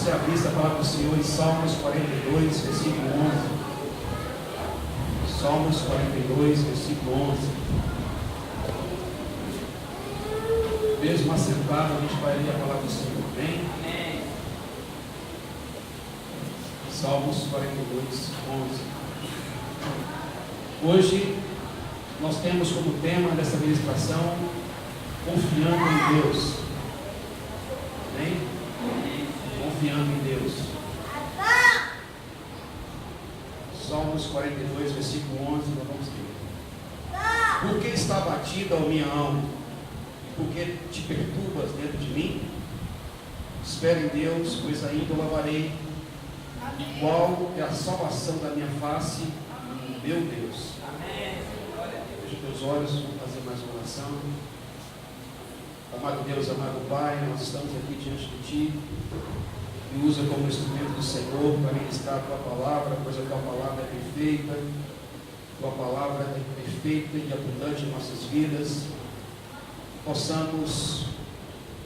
você abrisse a palavra do Senhor em Salmos 42, versículo 11. Salmos 42, versículo 11. Mesmo assentado, a gente vai ler a palavra do Senhor. Amém? Salmos 42, 11. Hoje, nós temos como tema dessa ministração, confiando em Deus. Amém? Confiando em Deus. Salmos 42, versículo 11, nós vamos ler. Por que está abatida a minha alma? Por que te perturbas dentro de mim? Espera em Deus, pois ainda o louvarei. Qual é a salvação da minha face, meu Deus? Feche teus olhos, vamos fazer mais uma oração. Amado Deus, amado Pai, nós estamos aqui diante de Ti. Me usa como instrumento do Senhor para ministrar a Tua palavra, pois a Tua palavra é perfeita. Tua palavra é perfeita e abundante em nossas vidas. Possamos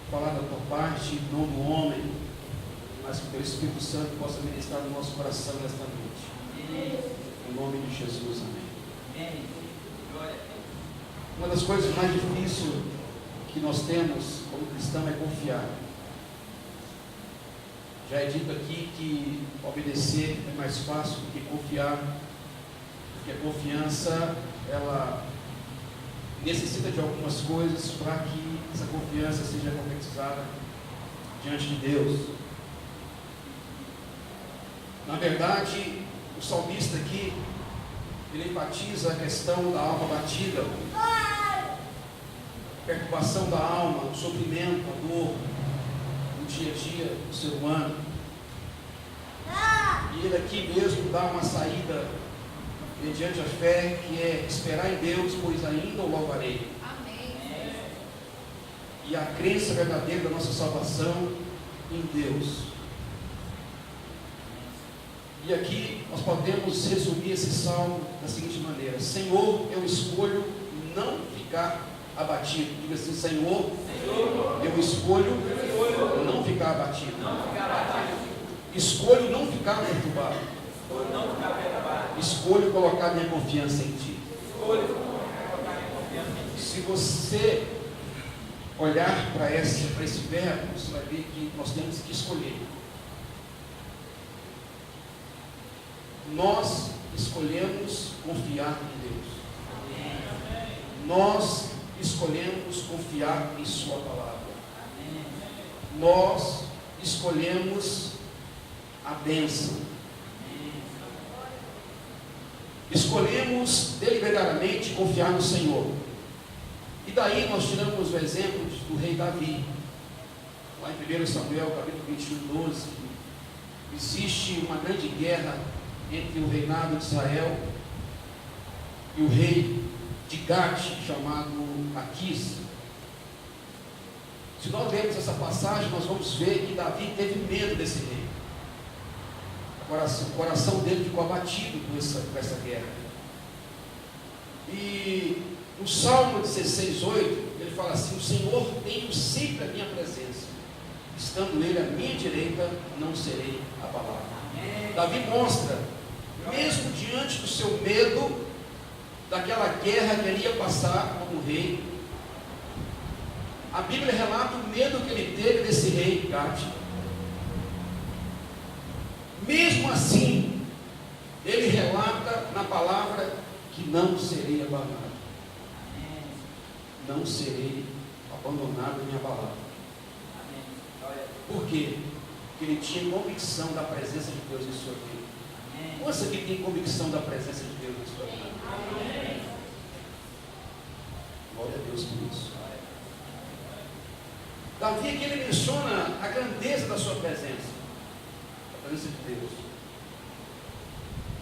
falar da Tua parte, não do homem, mas que o Teu Espírito Santo possa ministrar no nosso coração nesta noite. Em nome de Jesus, amém. Uma das coisas mais difíceis que nós temos como cristão é confiar. Já é dito aqui que obedecer é mais fácil do que confiar, porque a confiança, ela necessita de algumas coisas para que essa confiança seja concretizada diante de Deus. Na verdade, o salmista aqui, ele enfatiza a questão da alma batida, a perturbação da alma, o sofrimento, a dor, no dia a dia do ser humano. E ele aqui mesmo dá uma saída mediante a fé, que é esperar em Deus, pois ainda o louvarei. Amém. E a crença verdadeira da nossa salvação em Deus. E aqui nós podemos resumir esse salmo da seguinte maneira: Senhor, eu escolho não ficar abatido. Diga assim: Senhor, eu escolho não ficar abatido. Escolho não ficar perturbado. Escolho colocar minha confiança em Ti. Se você olhar para esse verbo, você vai ver que nós temos que escolher. Nós escolhemos confiar em Deus. Nós escolhemos confiar em Sua palavra. Nós escolhemos a bênção. Escolhemos deliberadamente confiar no Senhor. E daí nós tiramos o exemplo do rei Davi. Lá em 1 Samuel, capítulo 21, 12, existe uma grande guerra entre o reinado de Israel e o rei de Gate, chamado Aquis. Se nós lermos essa passagem, nós vamos ver que Davi teve medo desse rei. O coração dele ficou abatido com essa guerra. E no Salmo 16:8, ele fala assim: o Senhor tem sempre a minha presença, estando Ele à minha direita, não serei abalado. Davi mostra, mesmo diante do seu medo, daquela guerra que ele ia passar como rei, a Bíblia relata o medo que ele teve desse rei Gate. Mesmo assim, ele relata na palavra que não serei abalado. Não serei abandonado nem abalado. Por quê? Porque ele tinha convicção da presença de Deus em sua vida. Você que tem convicção da presença de Deus em sua vida. Glória a Deus por isso. Davi aqui ele menciona a grandeza da sua presença. A presença de Deus.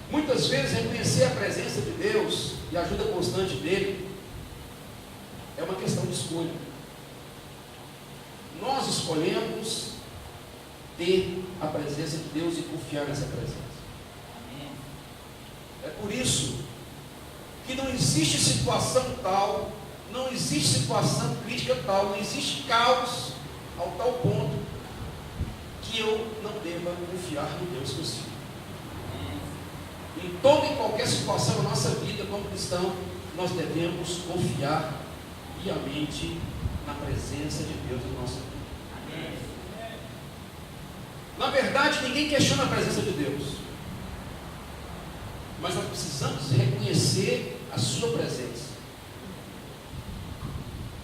Muitas vezes reconhecer a presença de Deus e a ajuda constante dele é uma questão de escolha. Nós escolhemos ter a presença de Deus e confiar nessa presença. É por isso que não existe situação tal, não existe situação crítica tal, não existe caos ao tal ponto que eu não deva confiar no Deus que eu sirvo. Em toda e qualquer situação da nossa vida como cristão, nós devemos confiar piamente na presença de Deus na nossa vida. Na verdade, ninguém questiona a presença de Deus, mas nós precisamos reconhecer a sua presença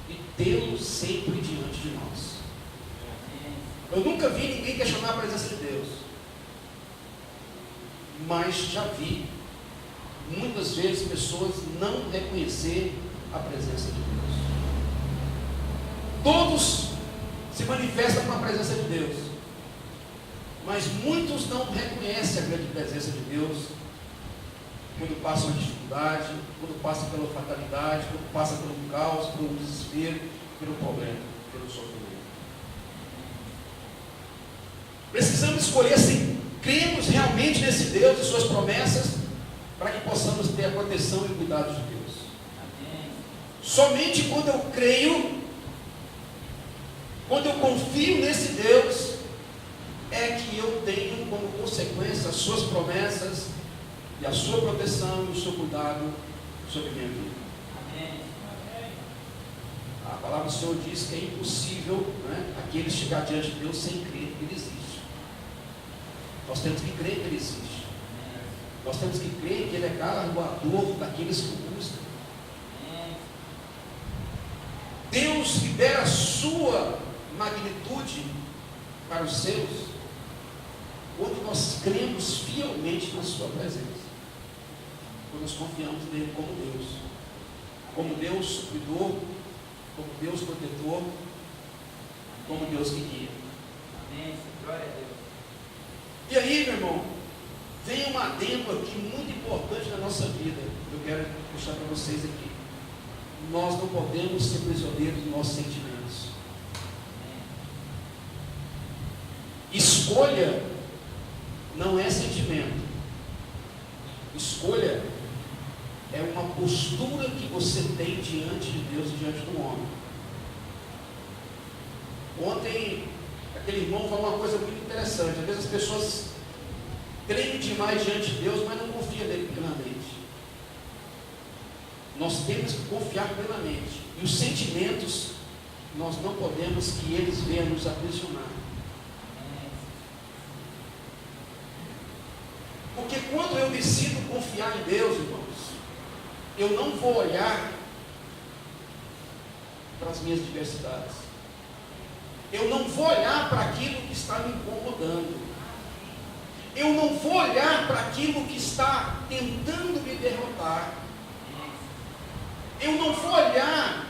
e tê-lo sempre diante de nós. Eu nunca vi ninguém questionar a presença de Deus, mas já vi muitas vezes pessoas não reconhecer a presença de Deus. Todos se manifestam com a presença de Deus, mas muitos não reconhecem a grande presença de Deus quando passam a dificuldade, quando passam pela fatalidade, quando passam pelo caos, pelo desespero, pelo problema, pelo sofrimento. Precisamos escolher se cremos realmente nesse Deus e suas promessas, para que possamos ter a proteção e o cuidado de Deus. Amém. Somente quando eu creio, quando eu confio nesse Deus, é que eu tenho como consequência as suas promessas e a sua proteção e o seu cuidado sobre a minha vida. Amém. A palavra do Senhor diz que é impossível, né, aquele chegar diante de Deus sem crer que Ele existe. Nós temos que crer que Ele existe. Nós temos que crer que Ele é galardoador daqueles que o buscam. Deus libera a sua magnitude para os seus quando nós cremos fielmente na sua presença, quando nós confiamos nele como Deus supridor, como Deus protetor, como Deus que guia. Amém. Glória a Deus. E aí, meu irmão, vem um adendo aqui muito importante na nossa vida. Eu quero mostrar para vocês aqui. Nós não podemos ser prisioneiros dos nossos sentimentos. Escolha não é sentimento. Escolha é uma postura que você tem diante de Deus e diante do homem. Ontem, aquele irmão falou uma coisa muito interessante. Às vezes as pessoas creem demais diante de Deus, mas não confiam nele plenamente. Nós temos que confiar plenamente. E os sentimentos, nós não podemos que eles venham nos aprisionar. Porque quando eu decido confiar em Deus, irmãos, eu não vou olhar para as minhas diversidades. Eu não vou olhar para aquilo que está me incomodando. Eu não vou olhar para aquilo que está tentando me derrotar. Eu não vou olhar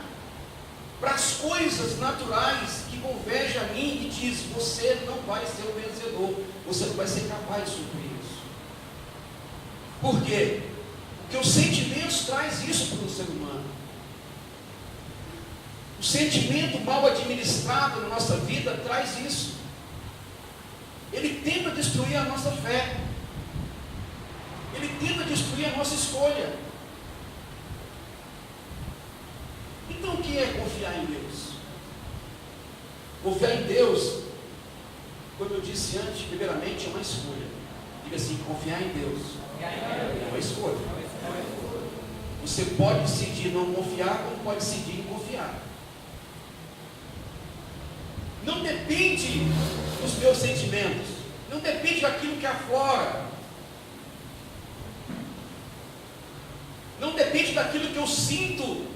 para as coisas naturais que convergem a mim e diz: você não vai ser o vencedor, você não vai ser capaz de suprir isso. Por quê? Porque os sentimentos trazem isso para o ser humano. O sentimento mal administrado na nossa vida traz isso. Ele tenta destruir a nossa fé. Ele tenta destruir a nossa escolha. Então o que é confiar em Deus? Confiar em Deus, como eu disse antes, primeiramente é uma escolha. Diga assim: confiar em Deus é uma escolha. Você pode decidir não confiar, como pode decidir em confiar. Não depende dos meus sentimentos, não depende daquilo que aflora, não depende daquilo que eu sinto,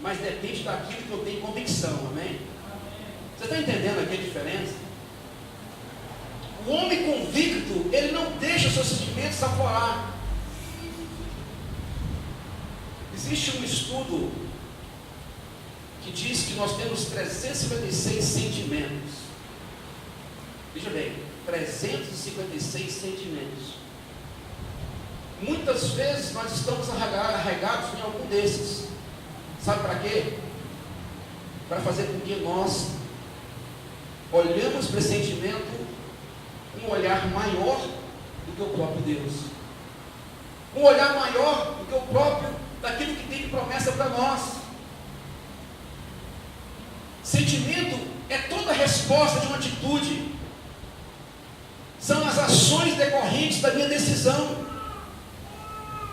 mas depende daquilo que eu tenho convicção. Amém? Você está entendendo aqui a diferença? O homem convicto, ele não deixa os seus sentimentos aflorar. Existe um estudo que diz que nós temos 356 sentimentos. Veja bem, 356 sentimentos. Muitas vezes nós estamos arraigados em algum desses. Sabe para quê? Para fazer com que nós olhamos para esse sentimento com um olhar maior do que o próprio Deus. Um olhar maior do que o próprio, daquilo que tem de promessa para nós. Sentimento é toda a resposta de uma atitude. São as ações decorrentes da minha decisão.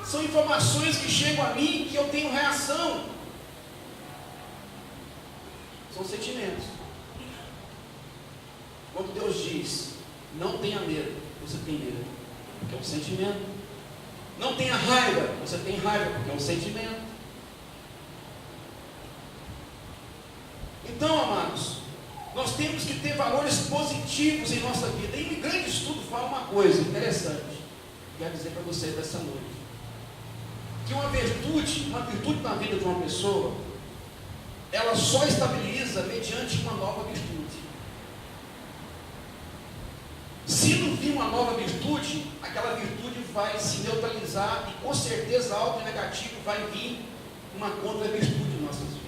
São informações que chegam a mim que eu tenho reação. São sentimentos. Quando Deus diz, não tenha medo, você tem medo, porque é um sentimento. Não tenha raiva, você tem raiva, porque é um sentimento. Então, amados, nós temos que ter valores positivos em nossa vida. E um grande estudo fala uma coisa interessante. Quero dizer para você dessa noite. Que uma virtude na vida de uma pessoa, ela só estabiliza mediante uma nova virtude. Se não vir uma nova virtude, aquela virtude vai se neutralizar e com certeza algo negativo vai vir uma contra-virtude em nossas vidas.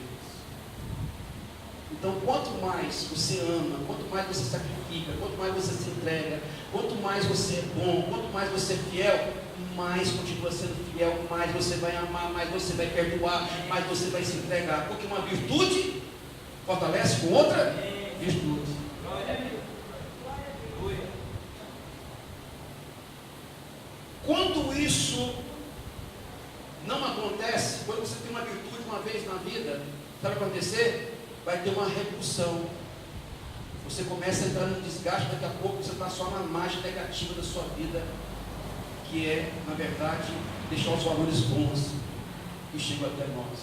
Então, quanto mais você ama, quanto mais você sacrifica, quanto mais você se entrega, quanto mais você é bom, quanto mais você é fiel, mais continua sendo fiel, mais você vai amar, mais você vai perdoar, mais você vai se entregar. Porque uma virtude fortalece com outra virtude. Quando isso não acontece, quando você tem uma virtude uma vez na vida, sabe o que vai acontecer? Vai ter uma repulsão. Você começa a entrar num desgaste, daqui a pouco você está só na margem negativa da sua vida, que é, na verdade, deixar os valores bons que chegam até nós.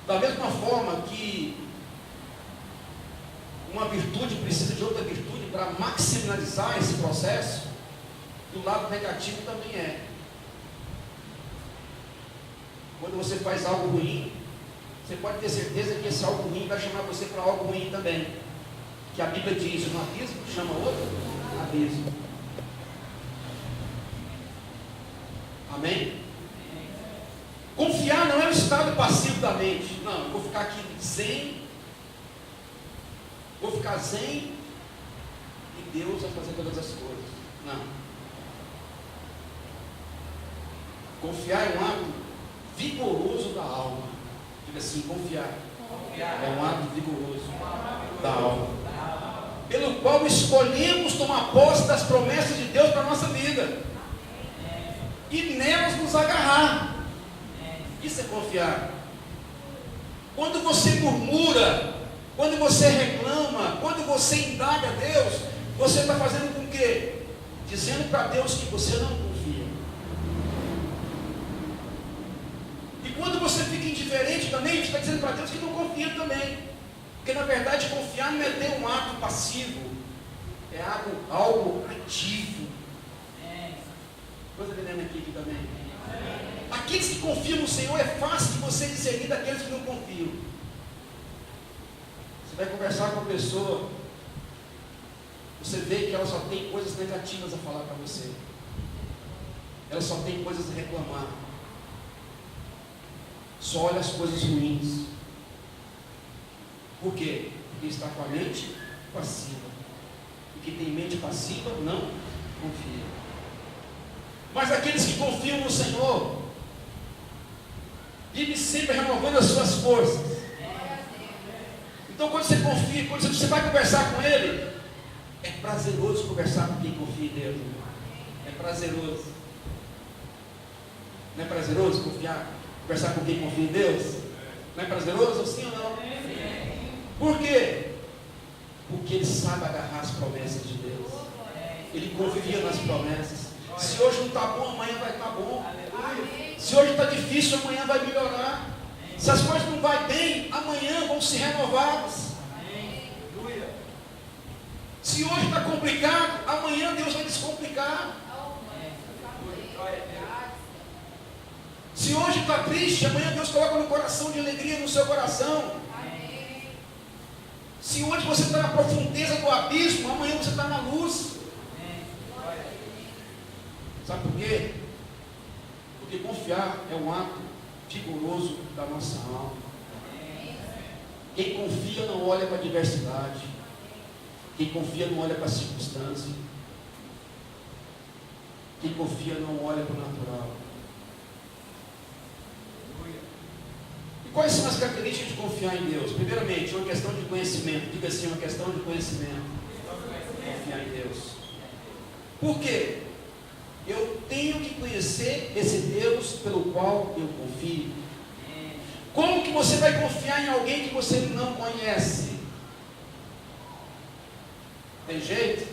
Da mesma forma que uma virtude precisa de outra virtude para maximizar esse processo, do lado negativo também é. Quando você faz algo ruim, você pode ter certeza que esse algo ruim vai chamar você para algo ruim também. Que a Bíblia diz, um abismo chama outro abismo. Amém? Confiar não é um estado passivo da mente. Não, eu vou ficar aqui zen. Vou ficar zen e Deus vai fazer todas as coisas. Não. Confiar é um ato vigoroso da alma. Diga assim, confiar. É um ato vigoroso da alma. Pelo qual escolhemos tomar posse das promessas de Deus para a nossa vida. E nelas nos agarrar. Isso é confiar. Quando você murmura, quando você reclama, quando você indaga a Deus, você está fazendo com o quê? Dizendo para Deus que você não confia. E quando você fica indiferente também, você está dizendo para Deus que não confia também. Porque na verdade confiar não é ter um ato passivo, é algo ativo. Coisa entendendo aqui também. Aqueles que confiam no Senhor é fácil de você discernir daqueles que não confiam. Você vai conversar com a pessoa, você vê que ela só tem coisas negativas a falar para você. Ela só tem coisas a reclamar. Só olha as coisas ruins. Por quê? Porque está com a mente passiva. E quem tem mente passiva não confia. Mas aqueles que confiam no Senhor vivem sempre renovando as suas forças. Então quando você confia, quando você vai conversar com Ele, é prazeroso conversar com quem confia em Deus. É prazeroso. Não é prazeroso conversar com quem confia em Deus? Não é prazeroso, sim ou não? Por quê? Porque ele sabe agarrar as promessas de Deus. Ele confia nas promessas. Se hoje não está bom, amanhã vai estar bom. Se hoje está difícil, amanhã vai melhorar. Se as coisas não vão bem, amanhã vão se renovadas. Se hoje está complicado, amanhã Deus vai descomplicar. Se hoje está triste, amanhã Deus coloca no coração de alegria no seu coração. Se hoje você está na profundeza do abismo, amanhã você está na luz. Sabe por quê? Porque confiar é um ato vigoroso da nossa alma. Quem confia não olha para a adversidade. Quem confia não olha para a circunstância. Quem confia não olha para o natural. Quais são as características de confiar em Deus? Primeiramente, uma questão de conhecimento. Diga assim, uma questão de conhecimento. Confiar em Deus. Por quê? Eu tenho que conhecer esse Deus pelo qual eu confio. Como que você vai confiar em alguém que você não conhece? Tem jeito?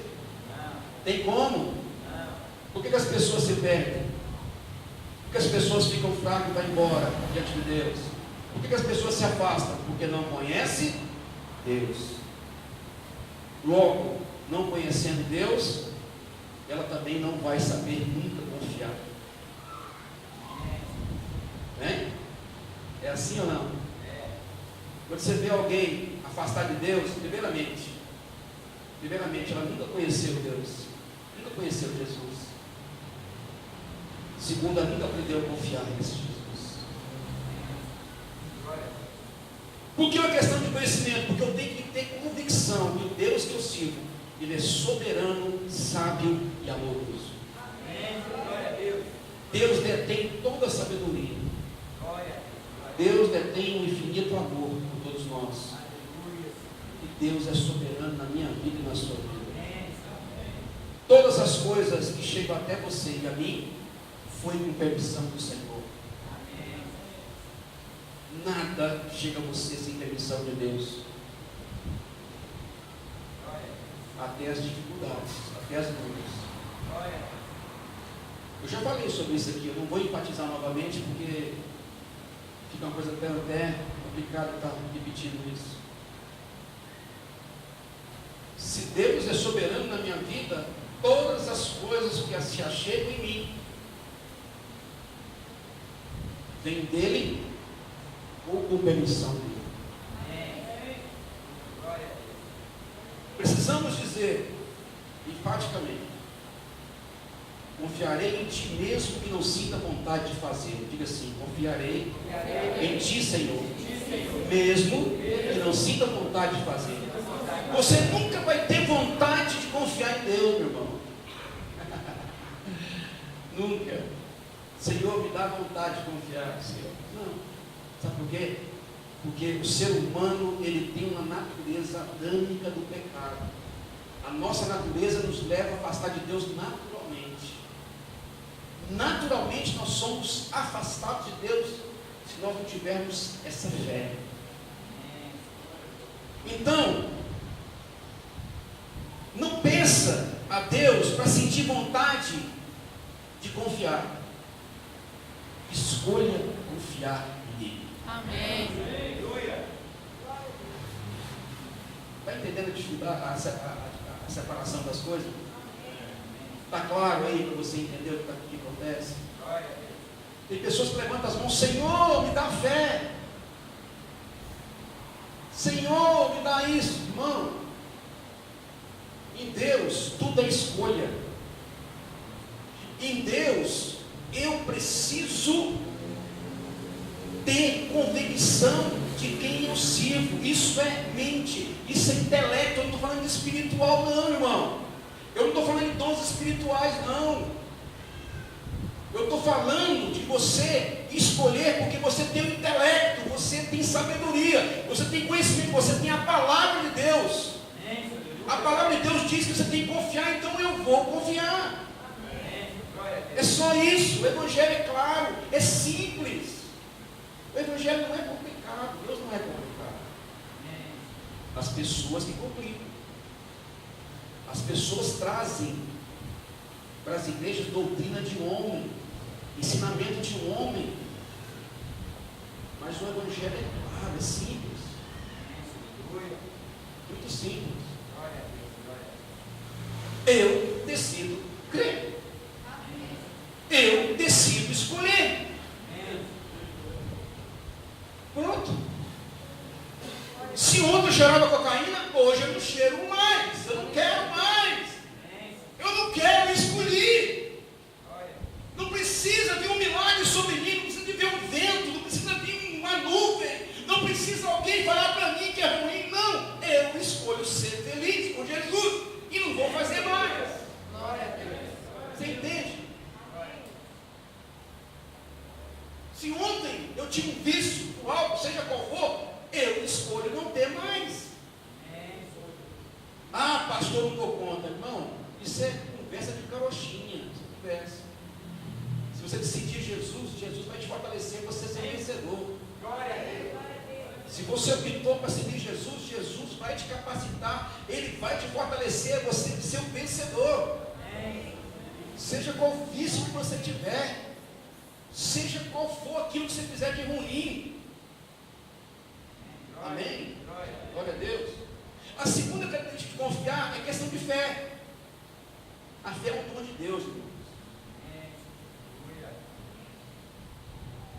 Tem como? Por que as pessoas se perdem? Por que as pessoas ficam fracas e vão embora diante de Deus? Por que as pessoas se afastam? Porque não conhecem Deus. Logo, não conhecendo Deus, ela também não vai saber nunca confiar. Né? É assim ou não? Quando você vê alguém afastado de Deus, primeiramente, ela nunca conheceu Deus, nunca conheceu Jesus. Segundo, ela nunca aprendeu a confiar nesse Jesus. Por que é uma questão de conhecimento? Porque eu tenho que ter convicção que o Deus que eu sirvo, Ele é soberano, sábio e amoroso. Deus detém toda a sabedoria. Deus detém um infinito amor por todos nós. E Deus é soberano na minha vida e na sua vida. Todas as coisas que chegam até você e a mim, foi com permissão do Senhor. Nada chega a você sem permissão de Deus. Até as dificuldades, até as dúvidas. Eu já falei sobre isso aqui, eu não vou enfatizar novamente, porque fica uma coisa até complicada estar repetindo isso. Se Deus é soberano na minha vida, todas as coisas que se achegam em mim, vem dele ou com permissão dele. Precisamos dizer enfaticamente: confiarei em ti mesmo que não sinta vontade de fazer. Diga assim: confiarei em ti, Senhor, mesmo que não sinta vontade de fazer. Você nunca vai ter vontade de confiar em Deus, meu irmão. Nunca. Senhor, me dá vontade de confiar, Senhor. Não. Sabe por quê? Porque o ser humano, ele tem uma natureza adâmica do pecado. A nossa natureza nos leva a afastar de Deus naturalmente. Naturalmente nós somos afastados de Deus se nós não tivermos essa fé. Então, não pensa a Deus para sentir vontade de confiar. Escolha confiar nele. Amém. Está entendendo a dificuldade, a separação das coisas? Está claro aí para você entender o que acontece? Tem pessoas que levantam as mãos: Senhor, me dá fé. Senhor, me dá isso. Irmão, em Deus tudo é escolha. Em Deus eu preciso ter convicção de quem eu sirvo. Isso é mente, isso é intelecto. Eu não estou falando de espiritual não, irmão. Eu não estou falando de dons espirituais não. Eu estou falando de você escolher, porque você tem o intelecto, você tem sabedoria, você tem conhecimento, você tem a palavra de Deus. A palavra de Deus diz que você tem que confiar, então eu vou confiar. É só isso. O Evangelho é claro, é simples. O Evangelho não é complicado, Deus não é complicado. As pessoas que complicam. As pessoas trazem para as igrejas doutrina de homem, ensinamento de homem. Mas o Evangelho é claro, é simples. Muito simples. Eu decido crer. Eu decido escolher. Pronto. Se ontem eu cheirava cocaína, hoje eu não cheiro mais. Eu não quero mais. Eu não quero escolher. Não precisa vir um milagre sobre mim, não precisa vir um vento, não precisa vir uma nuvem, não precisa alguém falar para mim que é ruim. Não, eu escolho ser feliz com Jesus e não vou fazer mais. Você entende? Se ontem eu tinha um vício, algo, seja pastor, não dou conta. Irmão, isso é conversa de carochinha. Conversa. Se você decidir Jesus, Jesus vai te fortalecer, você ser vencedor. Glória a Deus. Se você optou para seguir Jesus, Jesus vai te capacitar, Ele vai te fortalecer, você ser um vencedor. Seja qual o vício que você tiver, seja qual for aquilo que você fizer de ruim. Amém? Glória a Deus. A segunda característica de confiar é questão de fé. A fé é um dom de Deus, irmãos.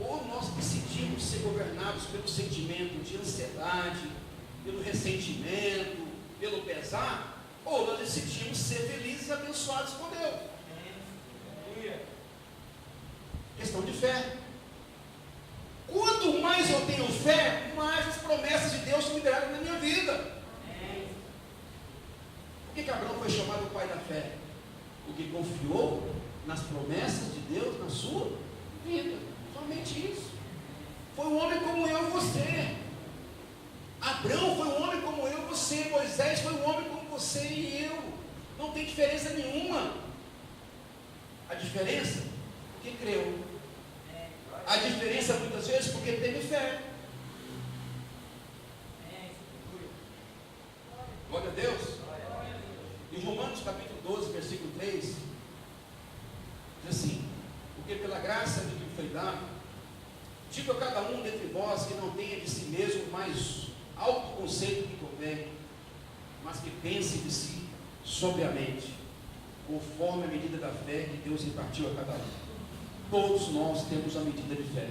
Ou nós decidimos ser governados pelo sentimento de ansiedade, pelo ressentimento, pelo pesar, ou nós decidimos ser felizes e abençoados por Deus. Questão de fé. Quanto mais eu tenho fé, mais as promessas de Deus são liberadas na minha vida. Por que Abraão foi chamado o pai da fé? Porque confiou nas promessas de Deus na sua vida. Somente isso. Foi um homem como eu e você. Abraão foi um homem como eu e você. Moisés foi um homem como você e eu. Não tem diferença nenhuma. A diferença porque creu. A diferença muitas vezes porque teve fé. Glória a Deus. Em Romanos capítulo 12, versículo 3, diz assim: porque pela graça de que foi dado, digo a cada um dentre vós que não tenha de si mesmo mais alto conceito que convém, mas que pense de si sobriamente, conforme a medida da fé que Deus repartiu a cada um. Todos nós temos a medida de fé.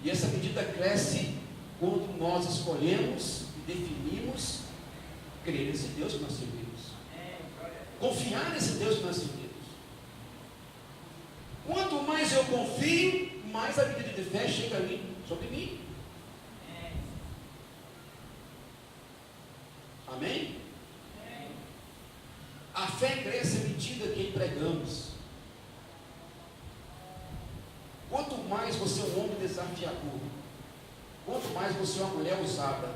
E essa medida cresce quando nós escolhemos e definimos crer nesse Deus que nós servimos. Confiar nesse Deus que nós servimos. Quanto mais eu confio, mais a medida de fé chega a mim, sobre mim. Amém? A fé cresce à medida que empregamos. Quanto mais você é um homem desafiador, quanto mais você é uma mulher ousada,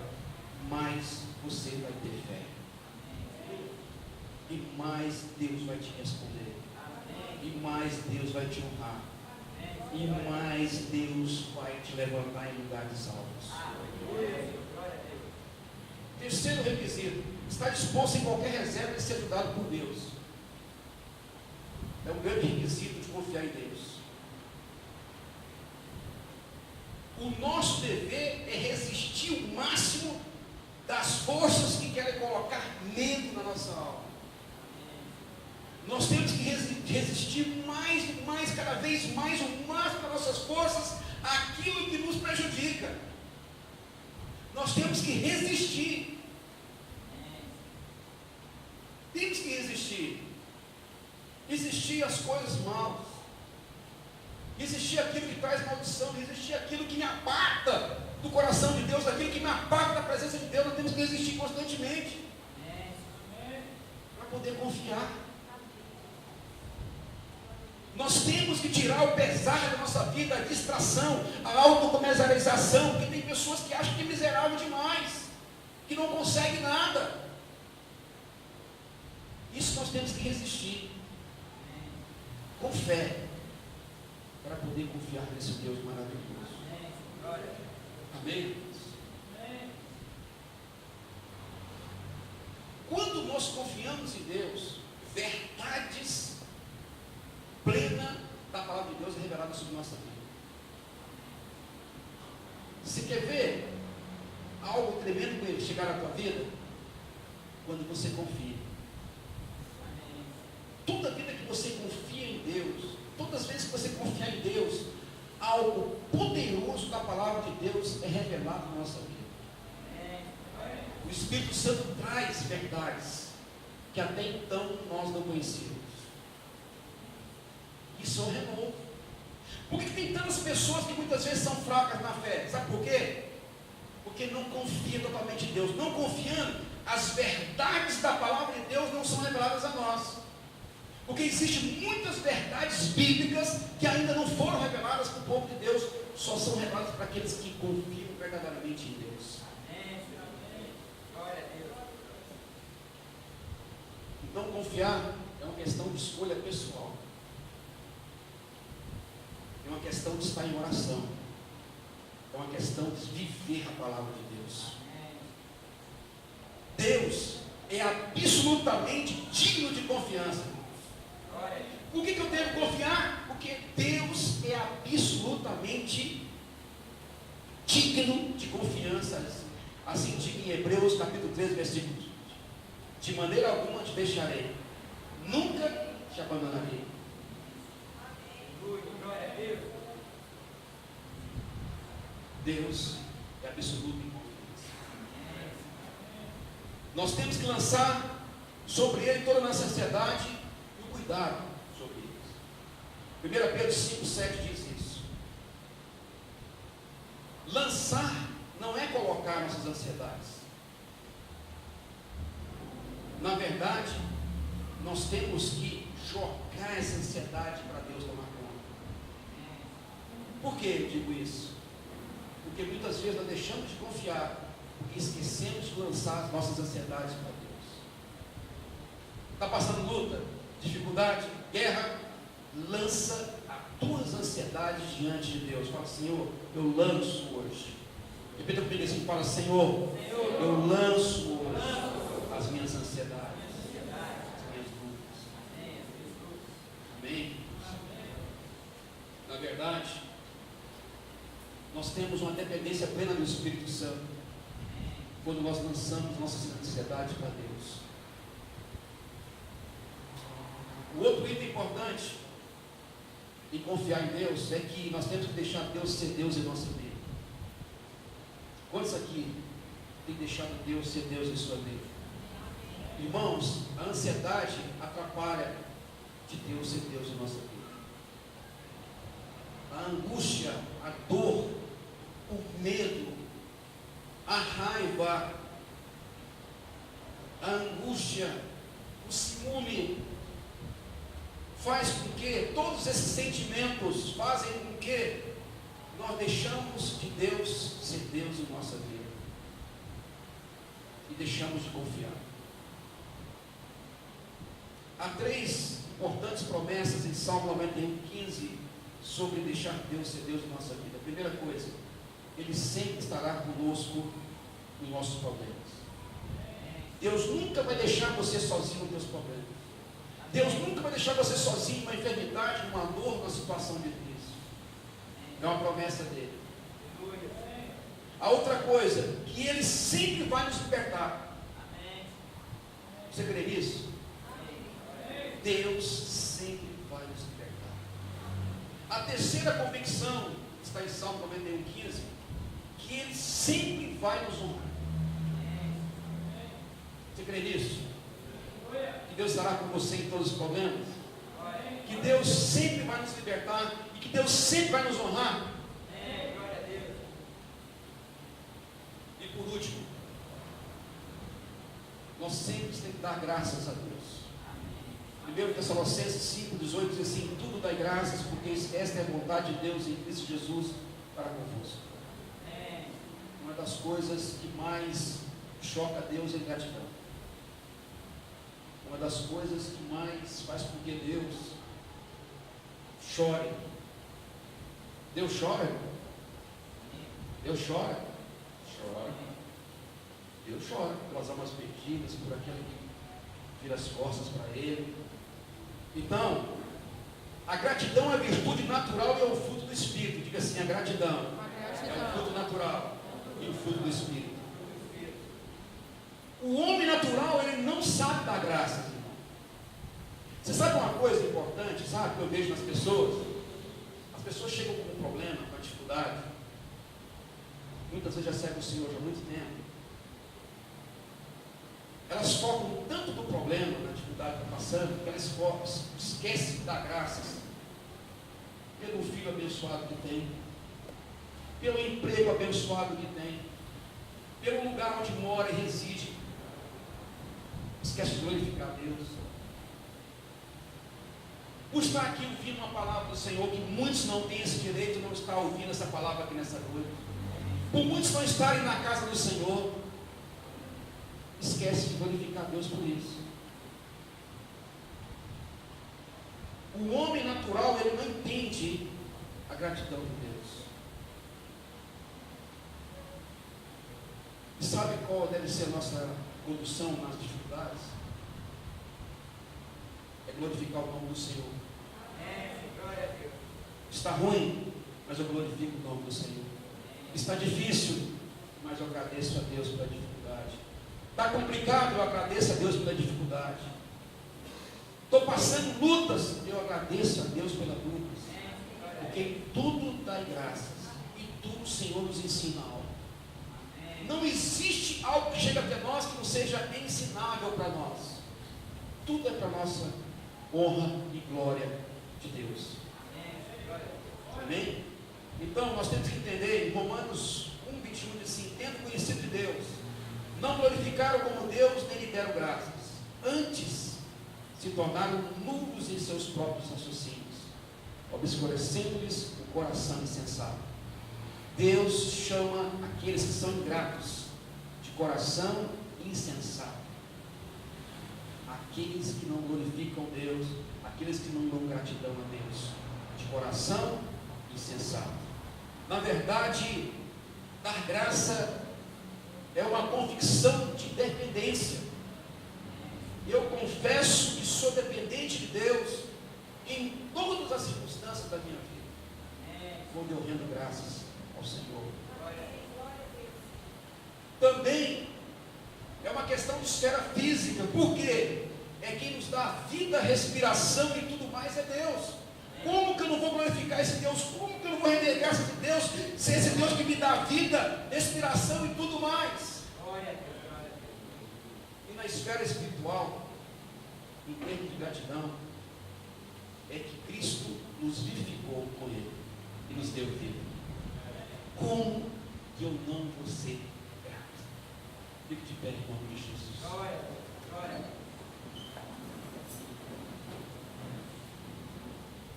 mais você vai ter fé. E mais Deus vai te responder. E mais Deus vai te honrar. E mais Deus vai te levantar em lugares altos. Terceiro requisito: estar disposto em qualquer reserva de ser ajudado por Deus. É um grande requisito de confiar em Deus. O nosso dever é resistir o máximo das forças que querem colocar medo na nossa alma. Nós temos que resistir mais e mais, cada vez mais, o máximo das nossas forças, àquilo que nos prejudica. Nós temos que resistir. Temos que resistir. Resistir às coisas maus. Resistir aquilo que traz maldição, resistir aquilo que me aparta do coração de Deus, aquilo que me aparta da presença de Deus. Nós temos que resistir constantemente para poder confiar. Nós temos que tirar o pesar da nossa vida, a distração, a autocomercialização, porque tem pessoas que acham que é miserável demais, que não consegue nada. Isso nós temos que resistir com fé, para poder confiar nesse Deus maravilhoso. Amém? Quando nós confiamos em Deus, verdades plenas da palavra de Deus é revelada sobre nossa vida. Você quer ver algo tremendo chegar à tua vida? Quando você confia. Toda vida que você confia em Deus, todas as vezes que você confiar em Deus, algo poderoso da palavra de Deus é revelado na nossa vida. O Espírito Santo traz verdades que até então nós não conhecíamos. Isso é um renovo. Por que tem tantas pessoas que muitas vezes são fracas na fé? Sabe por quê? Porque não confia totalmente em Deus. Não confiando, as verdades da palavra de Deus não são reveladas a nós. Porque existem muitas verdades bíblicas que ainda não foram reveladas para o povo de Deus, só são reveladas para aqueles que confiam verdadeiramente em Deus. Então confiar é uma questão de escolha pessoal. É uma questão de estar em oração. É uma questão de viver a palavra de Deus. Deus é absolutamente digno de confiança. Por que eu devo confiar? Porque Deus é absolutamente digno de confiança. Assim diz em Hebreus capítulo 13, versículo 20. De maneira alguma te deixarei, nunca te abandonarei. Deus é absoluto em confiança. Nós temos que lançar sobre Ele toda a nossa ansiedade e o cuidado sobre eles. 1 Pedro 5,7 diz isso. Lançar não é colocar nossas ansiedades. Na verdade, nós temos que jogar essa ansiedade para Deus tomar conta. Por que eu digo isso? Porque muitas vezes nós deixamos de confiar, porque esquecemos de lançar as nossas ansiedades para Deus. Está passando luta, dificuldade, guerra? Lança as tuas ansiedades diante de Deus. Fala, Senhor, eu lanço hoje. Repita comigo assim, fala, Senhor, eu lanço hoje as minhas ansiedades, as minhas dúvidas. Amém? Na verdade, nós temos uma dependência plena do Espírito Santo quando nós lançamos nossas ansiedades para Deus. O outro item importante em confiar em Deus é que nós temos que deixar Deus ser Deus em nossa vida. Quantos aqui tem deixado Deus ser Deus em sua vida? Irmãos, a ansiedade atrapalha de Deus ser Deus em nossa vida. A angústia, a dor, o medo, a raiva, a angústia, o ciúme, faz com que todos esses sentimentos fazem com que nós deixamos de Deus ser Deus em nossa vida e deixamos de confiar. Há 3 importantes promessas em Salmo 91:15 sobre deixar Deus ser Deus em nossa vida. A primeira coisa, Ele sempre estará conosco em nossos problemas. Deus nunca vai deixar você sozinho nos teus problemas. Deus nunca vai deixar você sozinho numa enfermidade, numa dor, numa situação difícil. É uma promessa dele. A outra coisa, que Ele sempre vai nos libertar. Você crê nisso? Deus sempre vai nos libertar. A terceira convicção está em Salmo 91:15, que Ele sempre vai nos honrar. Você crê nisso? Que Deus estará com você em todos os problemas? Que Deus sempre vai nos libertar e que Deus sempre vai nos honrar? E por último, nós sempre temos que dar graças a Deus. 1 Tessalonicenses 5:18 diz assim: tudo dai graças, porque esta é a vontade de Deus em Cristo Jesus para convosco. Uma das coisas que mais choca a Deus é a ingratidão. Uma das coisas que mais faz com que Deus chore. Deus chora? Deus chora? Chora. Deus chora pelas almas perdidas, por aquele que vira as costas para Ele. Então, a gratidão é a virtude natural e é o fruto do Espírito. Diga assim, a gratidão é o fruto natural e o fruto do Espírito. O homem natural, ele não sabe dar graças, irmão. Você sabe uma coisa importante, sabe, que eu vejo nas pessoas? As pessoas chegam com um problema, com uma dificuldade. Muitas vezes já servem o Senhor já há muito tempo. Elas focam tanto no problema, na dificuldade que está passando, que elas esquecem de dar graças pelo filho abençoado que tem, pelo emprego abençoado que tem, pelo lugar onde mora e reside. Esquece de glorificar a Deus. Por estar aqui ouvindo uma palavra do Senhor, que muitos não têm esse direito de não estar ouvindo essa palavra aqui nessa noite. Por muitos não estarem na casa do Senhor, esquece de glorificar a Deus por isso. O homem natural, ele não entende a gratidão de Deus. E sabe qual deve ser a nossa condução nas dificuldades? É glorificar o nome do Senhor. Está ruim, mas eu glorifico o nome do Senhor. Está difícil, mas eu agradeço a Deus pela dificuldade. Está complicado, eu agradeço a Deus pela dificuldade. Estou passando lutas, eu agradeço a Deus pelas lutas. Porque em tudo dá graças. E tudo o Senhor nos ensina algo. Não existe algo que chega até nós que não seja ensinável para nós. Tudo é para nossa honra e glória de Deus. Amém? Então nós temos que entender, em Romanos 1:21 diz assim: tendo conhecido de Deus, não glorificaram como Deus, nem lhe deram graças. Antes se tornaram nulos em seus próprios raciocínios, obscurecendo-lhes o coração insensato. Deus chama aqueles que são ingratos de coração insensato. Aqueles que não glorificam Deus, aqueles que não dão gratidão a Deus, de coração insensato. Na verdade, dar graça é uma convicção de dependência. Eu confesso que sou dependente de Deus em todas as circunstâncias da minha vida, quando eu rendo graças ao Senhor. Também é uma questão de esfera física, porque é quem nos dá a vida, respiração e tudo mais é Deus. Como que eu não vou glorificar esse Deus? Como que eu não vou render graças a Deus, se esse Deus que me dá a vida, respiração e tudo mais? E na esfera espiritual, em termos de gratidão, é que Cristo nos vivificou com Ele e nos deu vida. Como que eu não vou ser grato? Fique de pé em nome de Jesus.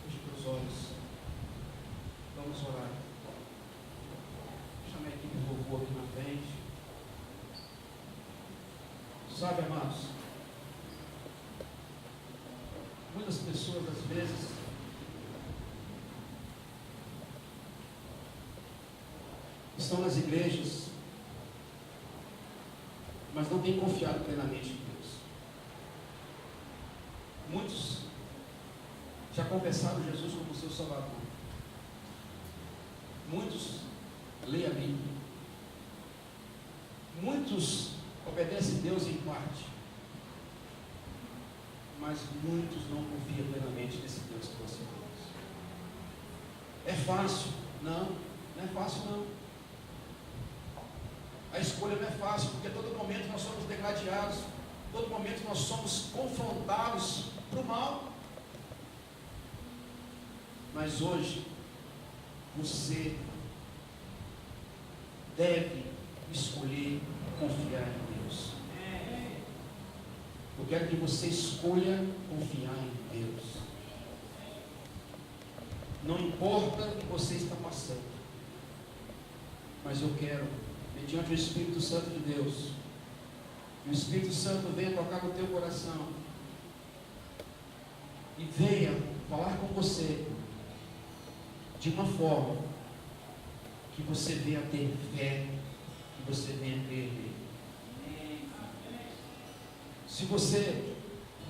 Feche teus olhos. Vamos orar. Chame a equipe de louvor aqui na frente. Sabe, amados, muitas pessoas às vezes estão nas igrejas, mas não têm confiado plenamente em Deus. Muitos já confessaram Jesus como seu Salvador. Muitos leem a Bíblia. Muitos obedecem a Deus em parte. Mas muitos não confiam plenamente nesse Deus que nós servimos. É fácil? Não, não é fácil não. A escolha não é fácil, porque a todo momento nós somos degladiados, a todo momento nós somos confrontados para o mal. Mas hoje, você deve escolher confiar em Deus. Eu quero que você escolha confiar em Deus. Não importa o que você está passando, mas eu quero, mediante o Espírito Santo de Deus, que o Espírito Santo venha tocar no teu coração e venha falar com você de uma forma que você venha ter fé, que você venha crer nele. Se você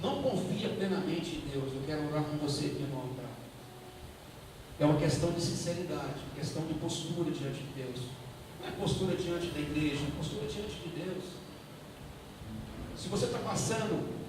não confia plenamente em Deus, eu quero orar com você aqui no altar. É uma questão de sinceridade, uma questão de postura diante de Deus. Não é postura diante da igreja, é postura diante de Deus. Se você está passando